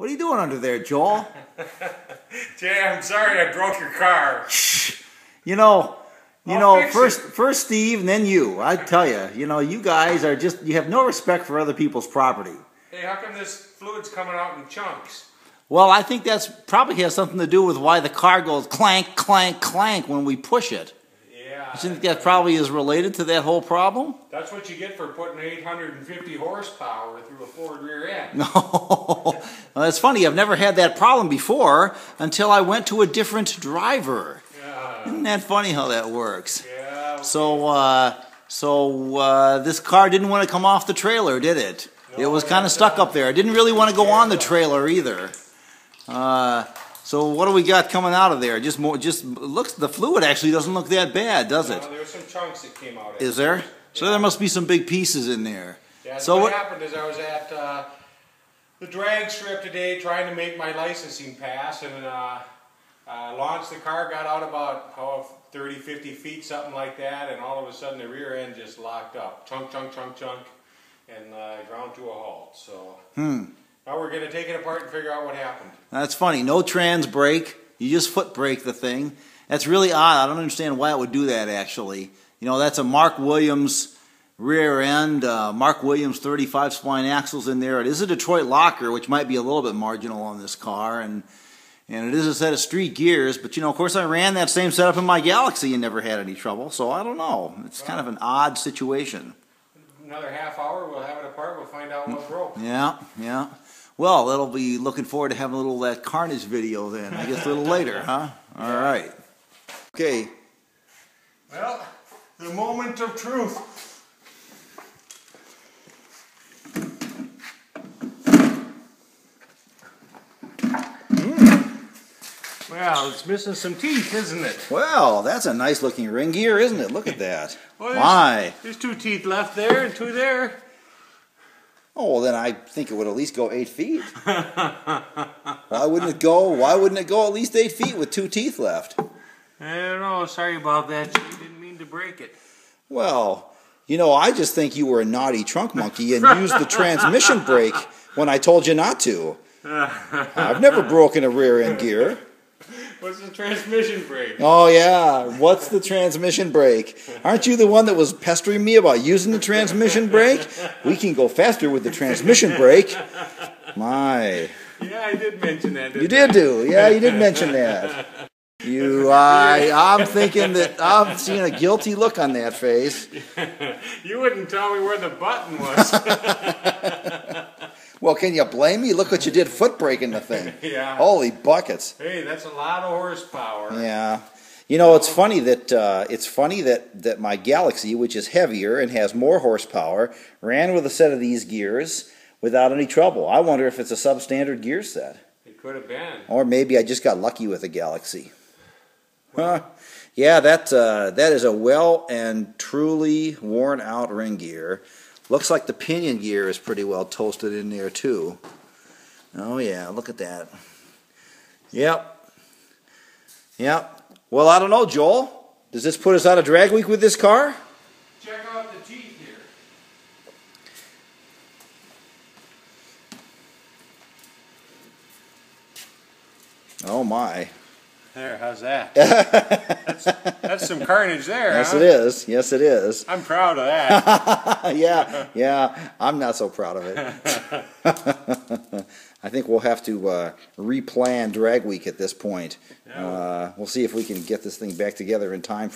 What are you doing under there, Joel? Jay, I'm sorry I broke your car. Shh. You know, first Steve and then you. I tell you, you guys are you have no respect for other people's property. Hey, how come this fluid's coming out in chunks? Well, I think that's probably has something to do with why the car goes clank, clank, clank when we push it. Yeah. You think that probably is related to that whole problem? That's what you get for putting 850 horsepower through a Ford rear end. No. Well, it's funny. I've never had that problem before until I went to a different driver. Yeah. Isn't that funny how that works? Yeah. Okay. So this car didn't want to come off the trailer, did it? No, It was kind of stuck up there. It didn't really want to go on the trailer either. So what do we got coming out of there? Just looks. The fluid actually doesn't look that bad, does it? No, there were some chunks that came out. Is there? So there must be some big pieces in there. Yeah. So what happened is I was at the drag strip today trying to make my licensing pass, and launched the car, got out about 30, 50 feet, something like that, and all of a sudden the rear end just locked up. Chunk, chunk, chunk, chunk, and ground to a halt. So now we're going to take it apart and figure out what happened. That's funny. No trans brake. You just foot brake the thing. That's really odd. I don't understand why it would do that, actually. That's a Mark Williams rear end, Mark Williams 35 spline axles in there. It is a Detroit locker, which might be a little bit marginal on this car, and it is a set of street gears. But, of course, I ran that same setup in my Galaxy and never had any trouble, so I don't know. It's kind of an odd situation. Another half hour, we'll have it apart, we'll find out what broke. Yeah, yeah. Well, that'll be looking forward to having a little of that carnage video then, I guess a little later, huh? All right. Okay. Well, the moment of truth. Well, it's missing some teeth, isn't it? Well, that's a nice looking ring gear, isn't it? Look at that. Well, Why? There's 2 teeth left there and 2 there. Oh, well, then I think it would at least go 8 feet. Why wouldn't it go at least 8 feet with 2 teeth left? I don't know. Sorry about that. You didn't mean to break it. Well, I just think you were a naughty trunk monkey and used the transmission brake when I told you not to. I've never broken a rear end gear. What's the transmission brake? Oh, yeah. What's the transmission brake? Aren't you the one that was pestering me about using the transmission brake? We can go faster with the transmission brake. My. Yeah, I did mention that. You did do. Yeah, you did mention that. I'm thinking that I'm seeing a guilty look on that face. You wouldn't tell me where the button was. Well, can you blame me? Look what you did foot braking the thing. Yeah. Holy buckets. Hey, that's a lot of horsepower. Yeah. It's funny that my Galaxy, which is heavier and has more horsepower, ran with a set of these gears without any trouble. I wonder if it's a substandard gear set. It could have been. Or maybe I just got lucky with a Galaxy. Yeah, that is a well and truly worn out ring gear. Looks like the pinion gear is pretty well toasted in there too. Oh yeah, look at that. Yep. Well, I don't know, Joel. Does this put us out of drag week with this car? Check out the teeth here. Oh my. There, how's that? that's some carnage there, Yes, huh? it is. Yes, it is. I'm proud of that. Yeah. I'm not so proud of it. I think we'll have to replan drag week at this point. Yeah. We'll see if we can get this thing back together in time.